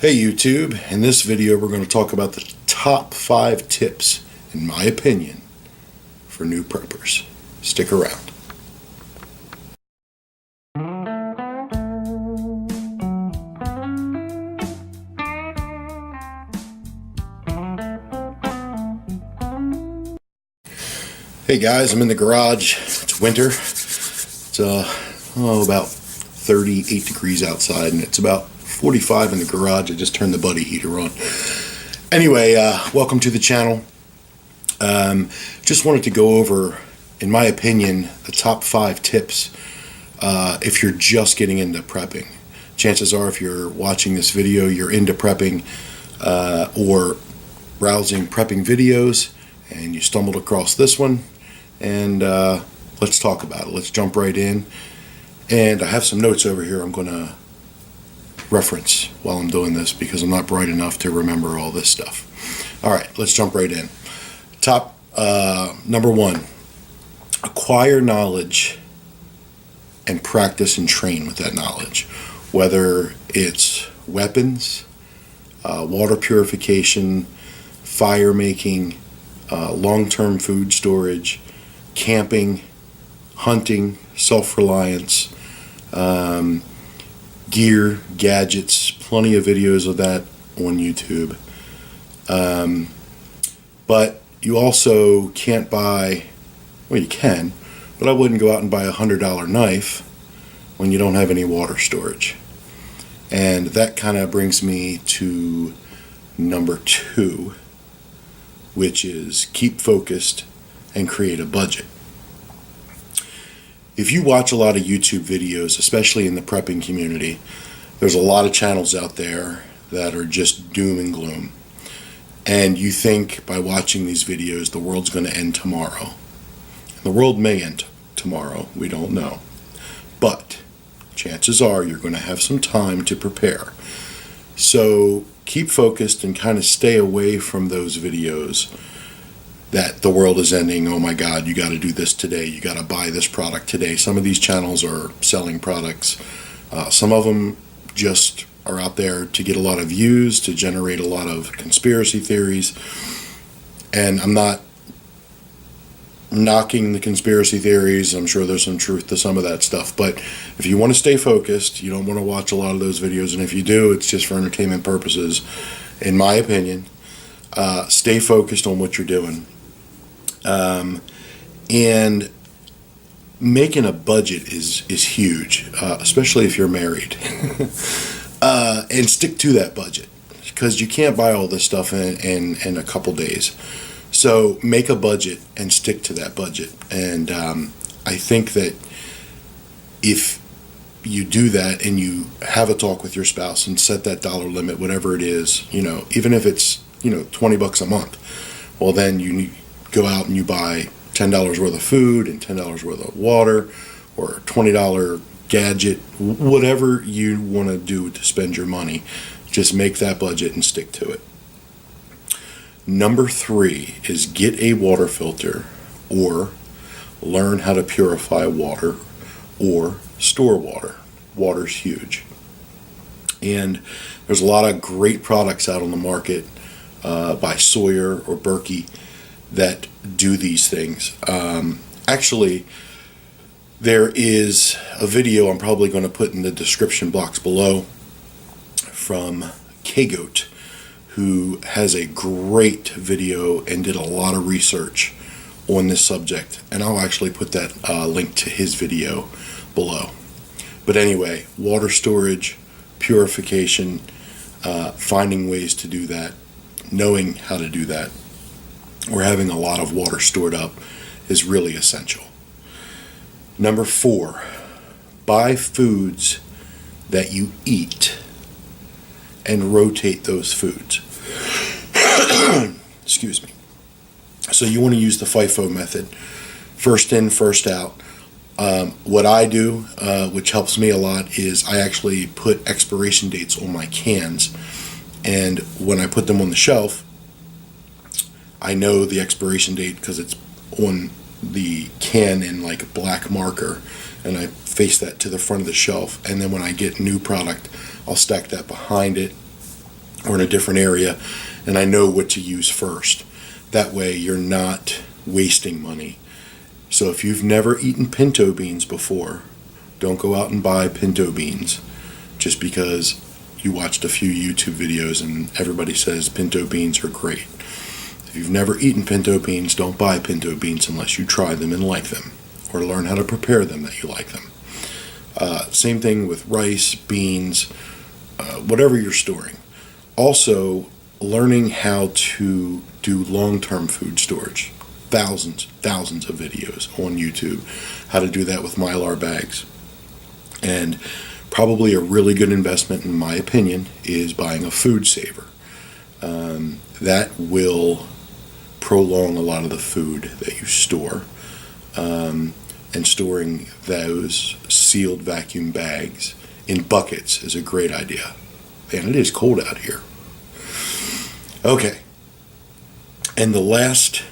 Hey YouTube, in this video we're going to talk about the top 5 tips, in my opinion, for new preppers. Stick around. Hey guys, I'm in the garage. It's winter. It's about 38 degrees outside and it's about 45 in the garage. I just turned the buddy heater on. Anyway, welcome to the channel. Just wanted to go over, in my opinion, the top 5 tips if you're just getting into prepping. Chances are if you're watching this video, you're into prepping or browsing prepping videos and you stumbled across this one, and let's talk about it. Let's jump right in. And I have some notes over here I'm going to reference while I'm doing this because I'm not bright enough to remember all this stuff. All right, let's jump right in. Top number 1, acquire knowledge and practice and train with that knowledge. Whether it's weapons, water purification, fire making, long-term food storage, camping, hunting, self-reliance, gear, gadgets, plenty of videos of that on YouTube. But you also can't buy, well, you can, but I wouldn't go out and buy a $100 knife when you don't have any water storage. And that kind of brings me to number 2, which is keep focused and create a budget. If you watch a lot of YouTube videos, especially in the prepping community, there's a lot of channels out there that are just doom and gloom. And you think by watching these videos the world's going to end tomorrow. The world may end tomorrow, we don't know. But chances are you're going to have some time to prepare. So keep focused and kind of stay away from those videos that the world is ending. Oh my God, you got to do this today. You got to buy this product today. Some of these channels are selling products. Some of them just are out there to get a lot of views, to generate a lot of conspiracy theories. And I'm not knocking the conspiracy theories. I'm sure there's some truth to some of that stuff. But if you want to stay focused, you don't want to watch a lot of those videos. And if you do, it's just for entertainment purposes. In my opinion, stay focused on what you're doing. And making a budget is huge, especially if you're married. And stick to that budget because you can't buy all this stuff in a couple days. So make a budget and stick to that budget. And I think that if you do that and you have a talk with your spouse and set that dollar limit, whatever it is, even if it's, $20 a month, well, then you go out and you buy $10 worth of food and $10 worth of water or $20 gadget, whatever you want to do to spend your money. Just make that budget and stick to it. Number 3 is get a water filter or learn how to purify water or store water. Water's huge. And there's a lot of great products out on the market by Sawyer or Berkey that do these things. Actually, there is a video I'm probably going to put in the description box below from Kgoat, who has a great video and did a lot of research on this subject. And I'll actually put that link to his video below. But anyway, water storage, purification, finding ways to do that, knowing how to do that, or having a lot of water stored up is really essential. Number 4, buy foods that you eat and rotate those foods. Excuse me. So you want to use the FIFO method. First in, first out. What I do, which helps me a lot, is I actually put expiration dates on my cans. And when I put them on the shelf, I know the expiration date because it's on the can in like a black marker, and I face that to the front of the shelf. And then when I get new product, I'll stack that behind it or in a different area, and I know what to use first. That way you're not wasting money. So if you've never eaten pinto beans before, don't go out and buy pinto beans just because you watched a few YouTube videos and everybody says pinto beans are great. If you've never eaten pinto beans, don't buy pinto beans unless you try them and like them, or learn how to prepare them that you like them. Same thing with rice, beans, whatever you're storing. Also, learning how to do long-term food storage. Thousands of videos on YouTube how to do that with Mylar bags. And probably a really good investment, in my opinion, is buying a food saver. That will prolong a lot of the food that you store. And storing those sealed vacuum bags in buckets is a great idea. Man, it is cold out here. Okay. And the last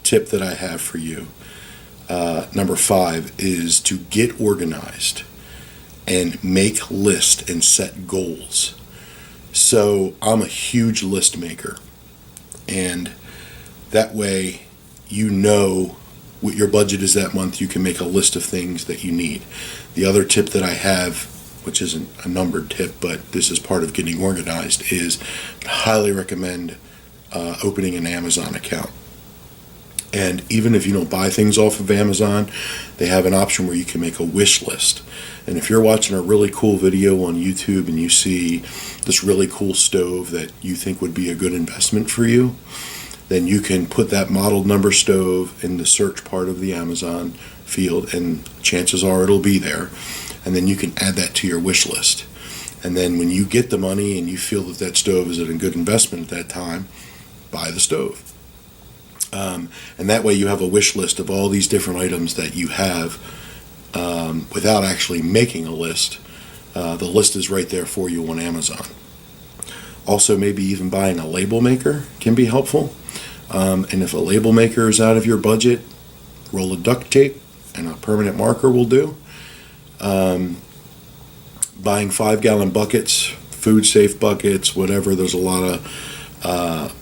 tip that I have for you, number 5, is to get organized and make lists and set goals. So I'm a huge list maker, and that way you know what your budget is that month. You can make a list of things that you need. The other tip that I have, which isn't a numbered tip, but this is part of getting organized, is I highly recommend opening an Amazon account. And even if you don't buy things off of Amazon, they have an option where you can make a wish list. And if you're watching a really cool video on YouTube and you see this really cool stove that you think would be a good investment for you, then you can put that model number stove in the search part of the Amazon field, and chances are it'll be there. And then you can add that to your wish list. And then when you get the money and you feel that that stove is a good investment at that time, buy the stove. And that way you have a wish list of all these different items that you have without actually making a list. The list is right there for you on Amazon. Also, maybe even buying a label maker can be helpful. And if a label maker is out of your budget, roll of duct tape and a permanent marker will do. Buying 5-gallon buckets, food safe buckets, whatever. There's a lot of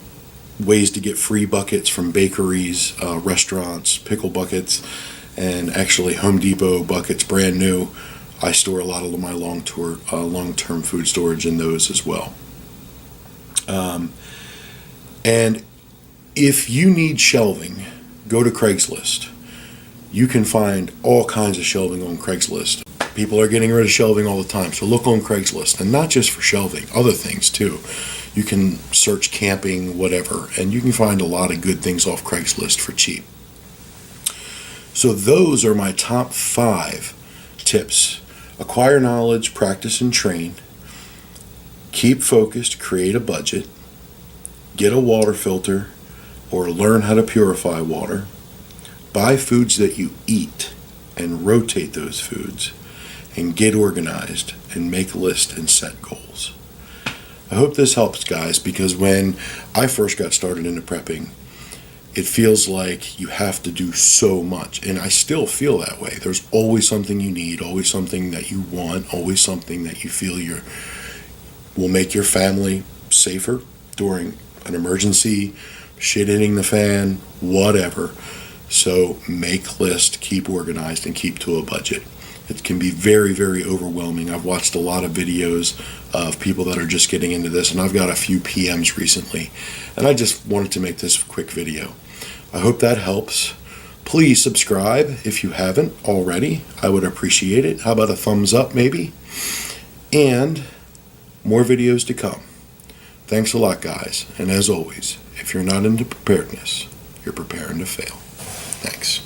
ways to get free buckets from bakeries, restaurants, pickle buckets, and actually Home Depot buckets, brand new. I store a lot of my long-term food storage in those as well. And if you need shelving, go to Craigslist. You can find all kinds of shelving on Craigslist. People are getting rid of shelving all the time, so look on Craigslist, and not just for shelving, other things too. You can search camping, whatever, and you can find a lot of good things off Craigslist for cheap. So those are my top 5 tips. Acquire knowledge, practice and train. Keep focused, create a budget. Get a water filter or learn how to purify water. Buy foods that you eat and rotate those foods. And get organized and make lists and set goals. I hope this helps, guys, because when I first got started into prepping, it feels like you have to do so much, and I still feel that way. There's always something you need, always something that you want, always something that you feel will make your family safer during an emergency, shit hitting the fan, whatever. So make lists, keep organized, and keep to a budget. It can be very, very overwhelming. I've watched a lot of videos of people that are just getting into this, and I've got a few PMs recently, and I just wanted to make this quick video. I hope that helps. Please subscribe if you haven't already. I would appreciate it. How about a thumbs up maybe? And more videos to come. Thanks a lot, guys. And as always, if you're not into preparedness, you're preparing to fail. Thanks.